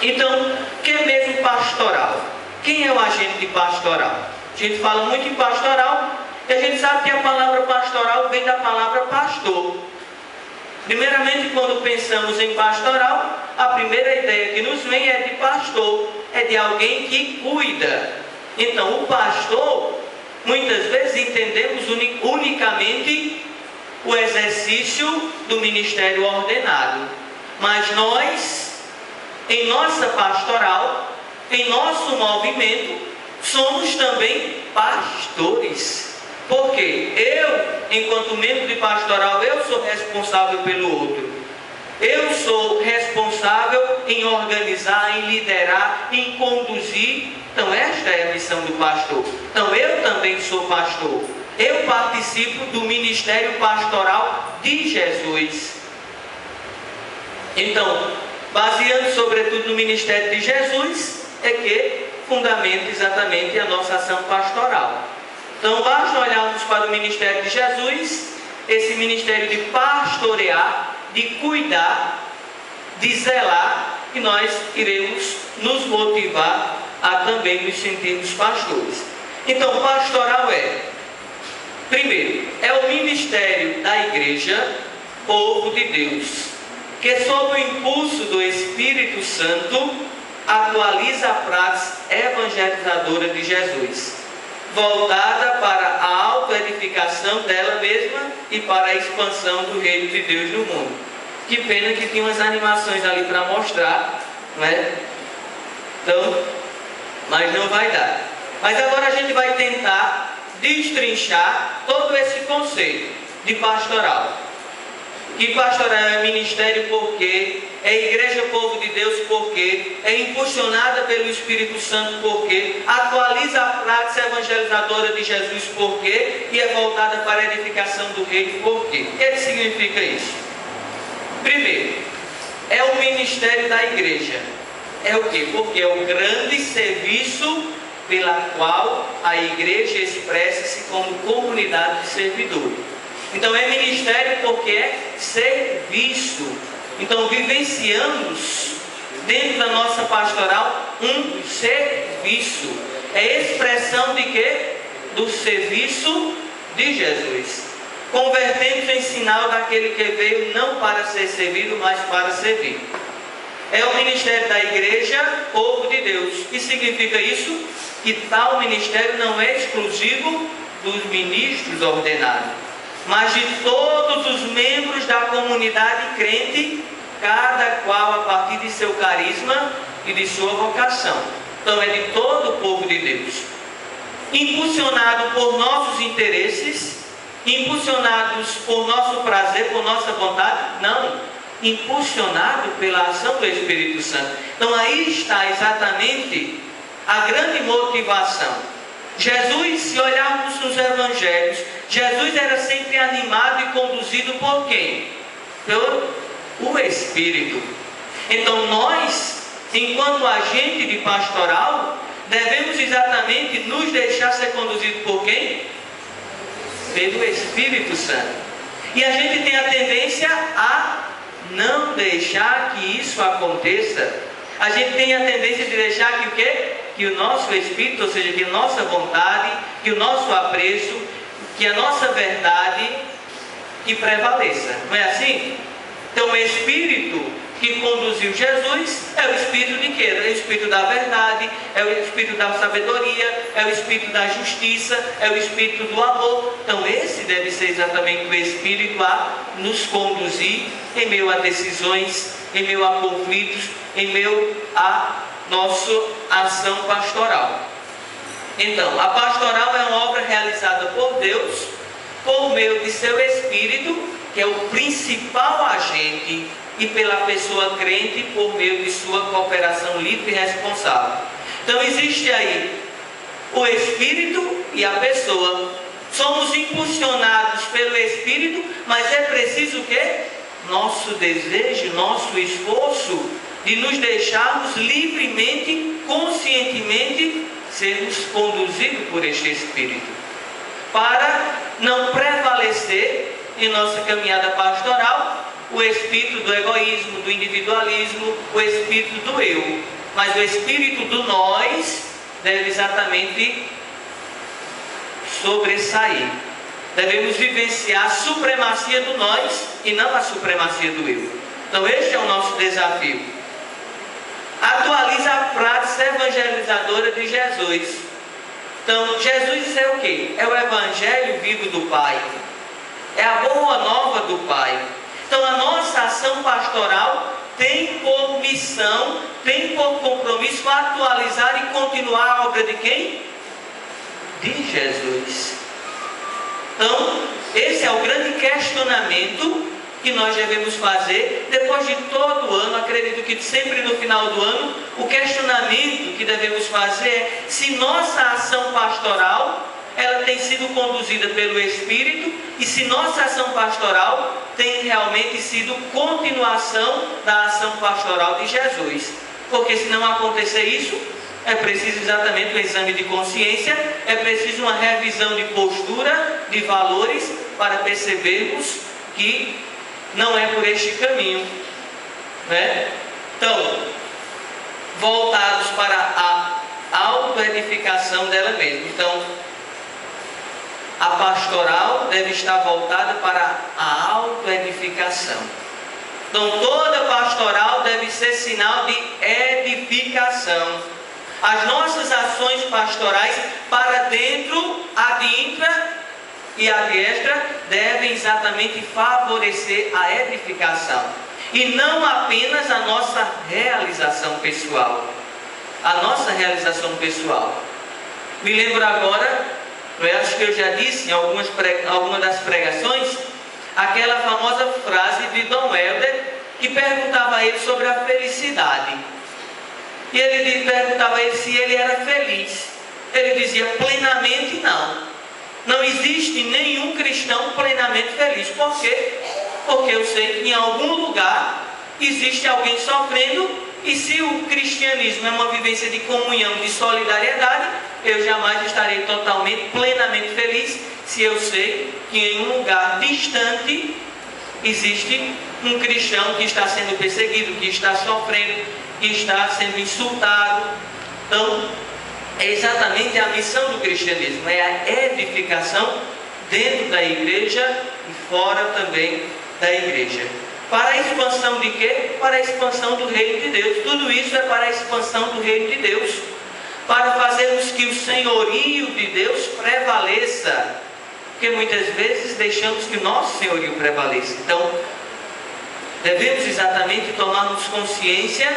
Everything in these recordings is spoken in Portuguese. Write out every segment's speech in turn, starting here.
Então, o que é mesmo pastoral? Quem é o agente de pastoral? A gente fala muito em pastoral e a gente sabe que a palavra pastoral vem da palavra pastor. Primeiramente, quando pensamos em pastoral, a primeira ideia que nos vem é de pastor, é de alguém que cuida. Então, o pastor, muitas vezes entendemos unicamente o exercício do ministério ordenado. Mas nós, em nossa pastoral, em nosso movimento, somos também pastores. Porque eu, enquanto membro de pastoral, eu sou responsável pelo outro. Eu sou responsável em organizar, em liderar, em conduzir. Então esta é a missão do pastor. Então eu também sou pastor. Eu participo do ministério pastoral de Jesus. Então, baseando sobretudo no ministério de Jesus, é que fundamenta exatamente a nossa ação pastoral. Então, basta olharmos para o ministério de Jesus, esse ministério de pastorear, de cuidar, de zelar, e nós iremos nos motivar a também nos sentirmos pastores. Então, pastoral primeiro, é o ministério da igreja, povo de Deus, que sob o impulso do Espírito Santo, atualiza a prática evangelizadora de Jesus, voltada para a autoedificação dela mesma e para a expansão do reino de Deus no mundo. Que pena que tinha umas animações ali para mostrar, não é? Então, mas não vai dar. Mas agora a gente vai tentar destrinchar todo esse conceito de pastoral. Que pastoral é ministério porque, é igreja povo de Deus porque, é impulsionada pelo Espírito Santo porque, atualiza a prática evangelizadora de Jesus porque, e é voltada para a edificação do reino porque. O que significa isso? Primeiro, é o ministério da igreja. É o quê? Porque é o grande serviço pela qual a igreja expressa-se como comunidade de servidores. Então é ministério porque é serviço. Então vivenciamos dentro da nossa pastoral um serviço. É expressão de quê? Do serviço de Jesus. Convertendo em sinal daquele que veio não para ser servido, mas para servir. É o ministério da igreja, povo de Deus. O que significa isso? Que tal ministério não é exclusivo dos ministros ordenados, mas de todos os membros da comunidade crente, cada qual a partir de seu carisma e de sua vocação. Então é de todo o povo de Deus. Impulsionado por nossos interesses, impulsionados por nosso prazer, por nossa vontade? Não. Impulsionado pela ação do Espírito Santo. Então aí está exatamente a grande motivação. Jesus, se olharmos nos evangelhos, Jesus era sempre animado e conduzido por quem? Pelo Espírito. Então nós, enquanto agente de pastoral, devemos exatamente nos deixar ser conduzido por quem? Pelo Espírito Santo. E a gente tem a tendência a não deixar que isso aconteça. A gente tem a tendência de deixar que o quê? Que o nosso espírito, ou seja, que a nossa vontade, que o nosso apreço, que a nossa verdade que prevaleça. Não é assim? Então o Espírito que conduziu Jesus é o Espírito de quê? É o Espírito da verdade, é o Espírito da sabedoria, é o Espírito da justiça, é o Espírito do amor. Então esse deve ser exatamente o Espírito a nos conduzir em meio a decisões, em meio a conflitos, em meio a nossa ação pastoral. Então, a pastoral é uma obra realizada por Deus, por meio de seu Espírito, que é o principal agente, e pela pessoa crente, por meio de sua cooperação livre e responsável. Então, existe aí o Espírito e a pessoa. Somos impulsionados pelo Espírito, mas é preciso o quê? Nosso desejo, nosso esforço de nos deixarmos livremente, conscientemente, sermos conduzidos por este Espírito, para não prevalecer em nossa caminhada pastoral o espírito do egoísmo, do individualismo, o espírito do eu. Mas o espírito do nós deve exatamente sobressair. Devemos vivenciar a supremacia do nós e não a supremacia do eu. Então este é o nosso desafio. Atualiza a prática evangelizadora de Jesus. Então Jesus é o quê? É o evangelho vivo do Pai. É a boa nova do Pai. Então a nossa ação pastoral tem por missão, tem por compromisso atualizar e continuar a obra de quem? De Jesus. Então, esse é o grande questionamento que nós devemos fazer depois de todo o ano. Acredito que sempre no final do ano, o questionamento que devemos fazer é se nossa ação pastoral ela tem sido conduzida pelo Espírito e se nossa ação pastoral tem realmente sido continuação da ação pastoral de Jesus. Porque se não acontecer isso, é preciso exatamente um exame de consciência, é preciso uma revisão de postura, de valores, para percebermos que não é por este caminho, né? Então, voltados para a autoedificação dela mesma. Então, a pastoral deve estar voltada para a autoedificação. Então, toda pastoral deve ser sinal de edificação. As nossas ações pastorais para dentro, adintra e adiestra, devem exatamente favorecer a edificação. E não apenas a nossa realização pessoal. A nossa realização pessoal. Me lembro agora, eu acho que eu já disse em algumas das pregações, aquela famosa frase de Dom Helder, que perguntava a ele sobre a felicidade. E ele perguntava a ele se ele era feliz. Ele dizia, plenamente não. Não existe nenhum cristão plenamente feliz. Por quê? Porque eu sei que em algum lugar existe alguém sofrendo, e se o cristianismo é uma vivência de comunhão, de solidariedade, eu jamais estarei totalmente, plenamente feliz, se eu sei que em um lugar distante existe um cristão que está sendo perseguido, que está sofrendo, que está sendo insultado. Então, é exatamente a missão do cristianismo, é a edificação dentro da igreja e fora também da igreja. Para a expansão de quê? Para a expansão do reino de Deus. Tudo isso é para a expansão do reino de Deus. Para fazermos que o senhorio de Deus prevaleça. Porque muitas vezes deixamos que o nosso senhorio prevaleça. Então, devemos exatamente tomarmos consciência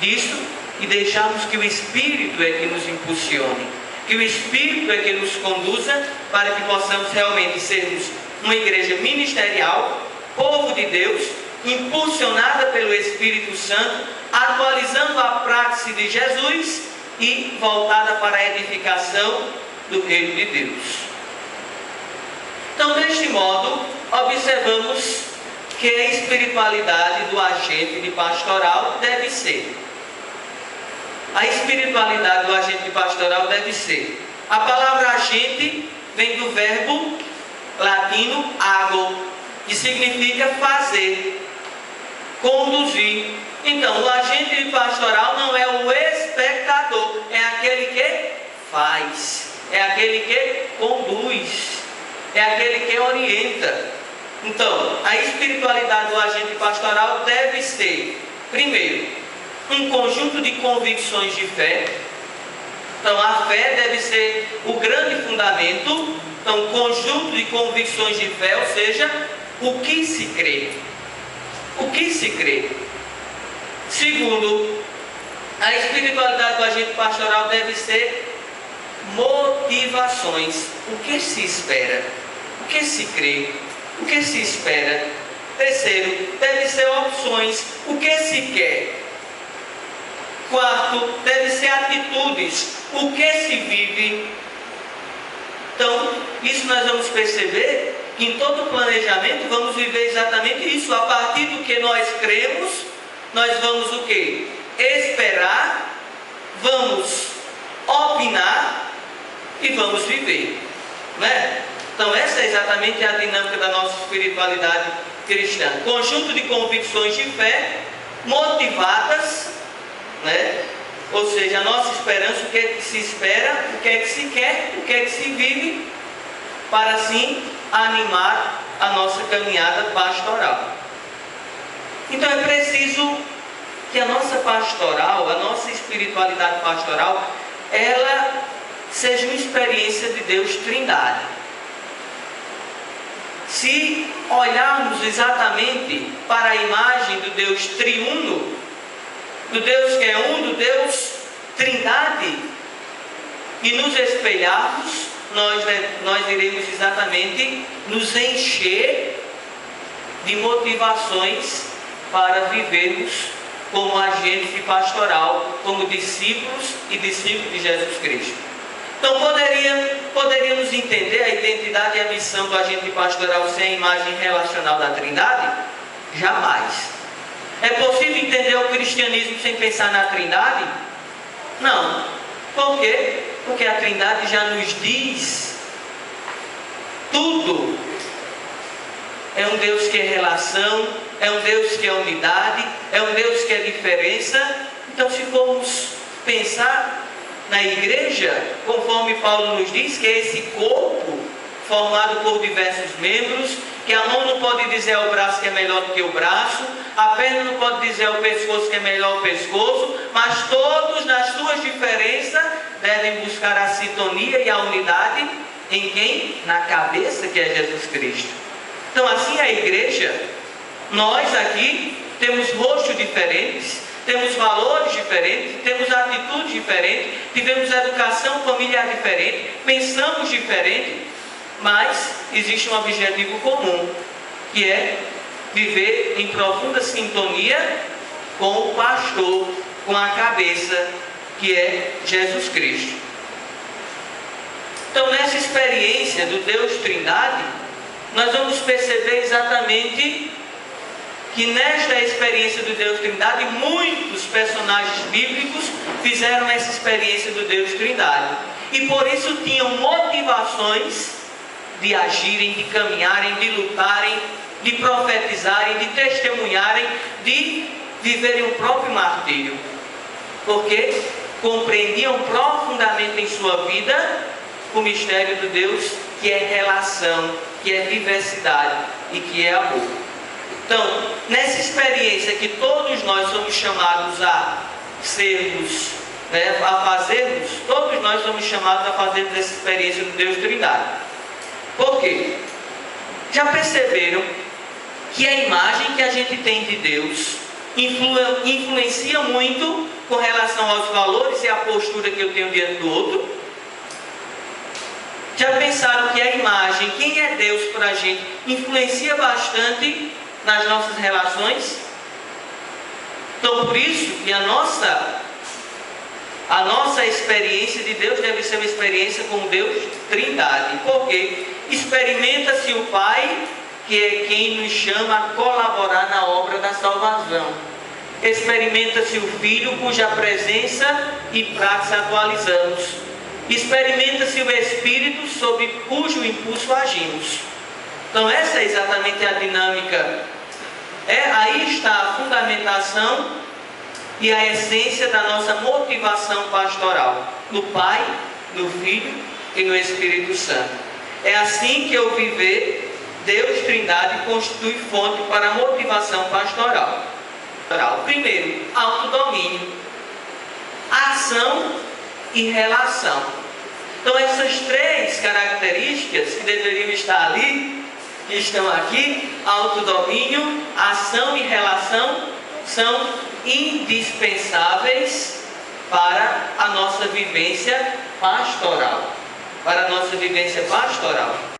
disso e deixarmos que o Espírito é que nos impulsione. Que o Espírito é que nos conduza para que possamos realmente sermos uma igreja ministerial, povo de Deus, impulsionada pelo Espírito Santo, atualizando a prática de Jesus e voltada para a edificação do reino de Deus. Então, deste modo, observamos que a espiritualidade do agente de pastoral deve ser. A espiritualidade do agente pastoral deve ser. A palavra agente vem do verbo latino ago, que significa fazer, conduzir. Então, o agente pastoral não é o espectador, é aquele que faz, é aquele que conduz, é aquele que orienta. Então, a espiritualidade do agente pastoral deve ser, primeiro, um conjunto de convicções de fé. Então, a fé deve ser o grande fundamento. Então, conjunto de convicções de fé, ou seja, o que se crê. O que se crê. Segundo, a espiritualidade do agente pastoral deve ser motivações. O que se espera? O que se crê? O que se espera? Terceiro, deve ser opções. O que se quer? Quarto, deve ser atitudes. O que se vive? Então, isso nós vamos perceber que em todo o planejamento vamos viver exatamente isso. A partir do que nós cremos, nós vamos o quê? Esperar, vamos opinar e vamos viver, né? Então essa é exatamente a dinâmica da nossa espiritualidade cristã? Conjunto de convicções de fé motivadas, né? Ou seja, a nossa esperança, o que é que se espera, o que é que se quer, o que é que se vive, para assim animar a nossa caminhada pastoral. Então é preciso que a nossa pastoral, a nossa espiritualidade pastoral, ela seja uma experiência de Deus Trindade. Se olharmos exatamente para a imagem do Deus triuno, do Deus que é um, do Deus Trindade, e nos espelharmos, nós iremos exatamente nos encher de motivações para vivermos como agente pastoral, como discípulos e discípulos de Jesus Cristo. Então poderíamos entender a identidade e a missão do agente pastoral sem a imagem relacional da Trindade? Jamais. É possível entender o cristianismo sem pensar na Trindade? Não. Por quê? Porque a Trindade já nos diz tudo. É um Deus que é relação, é um Deus que é unidade, é um Deus que é diferença. Então, se formos pensar na igreja, conforme Paulo nos diz, que é esse corpo formado por diversos membros, que a mão não pode dizer ao braço que é melhor do que o braço, a perna não pode dizer ao pescoço que é melhor o pescoço, mas todos, nas suas diferenças, devem buscar a sintonia e a unidade em quem? Na cabeça, que é Jesus Cristo. Então, assim a igreja, nós aqui temos rostos diferentes, temos valores diferentes, temos atitudes diferentes, tivemos educação familiar diferente, pensamos diferente, mas existe um objetivo comum, que é viver em profunda sintonia com o pastor, com a cabeça, que é Jesus Cristo. Então, nessa experiência do Deus Trindade, nós vamos perceber exatamente que nesta experiência do Deus Trindade, muitos personagens bíblicos fizeram essa experiência do Deus Trindade. E por isso tinham motivações de agirem, de caminharem, de lutarem, de profetizarem, de testemunharem, de viverem o próprio martírio. Porque compreendiam profundamente em sua vida o mistério do Deus, que é relação, que é diversidade e que é amor. Então, nessa experiência que todos nós somos chamados a sermos, a fazermos, todos nós somos chamados a fazermos essa experiência do Deus Trindade. Por quê? Já perceberam que a imagem que a gente tem de Deus influencia muito com relação aos valores e a postura que eu tenho diante do outro? Já pensaram que a imagem, quem é Deus para a gente, influencia bastante nas nossas relações? Então, por isso que a nossa experiência de Deus deve ser uma experiência com Deus Trindade. Porque experimenta-se o Pai, que é quem nos chama a colaborar na obra da salvação. Experimenta-se o Filho, cuja presença e prática atualizamos. Experimenta-se o Espírito, sob cujo impulso agimos. Então essa é exatamente a dinâmica. Aí está a fundamentação e a essência da nossa motivação pastoral. No Pai, no Filho e no Espírito Santo. É assim que eu viver Deus Trindade constitui fonte para a motivação pastoral. Primeiro, autodomínio, ação e relação. Então essas três características que deveriam estar ali, que estão aqui, autodomínio, ação e relação, são indispensáveis para a nossa vivência pastoral. Para a nossa vivência pastoral.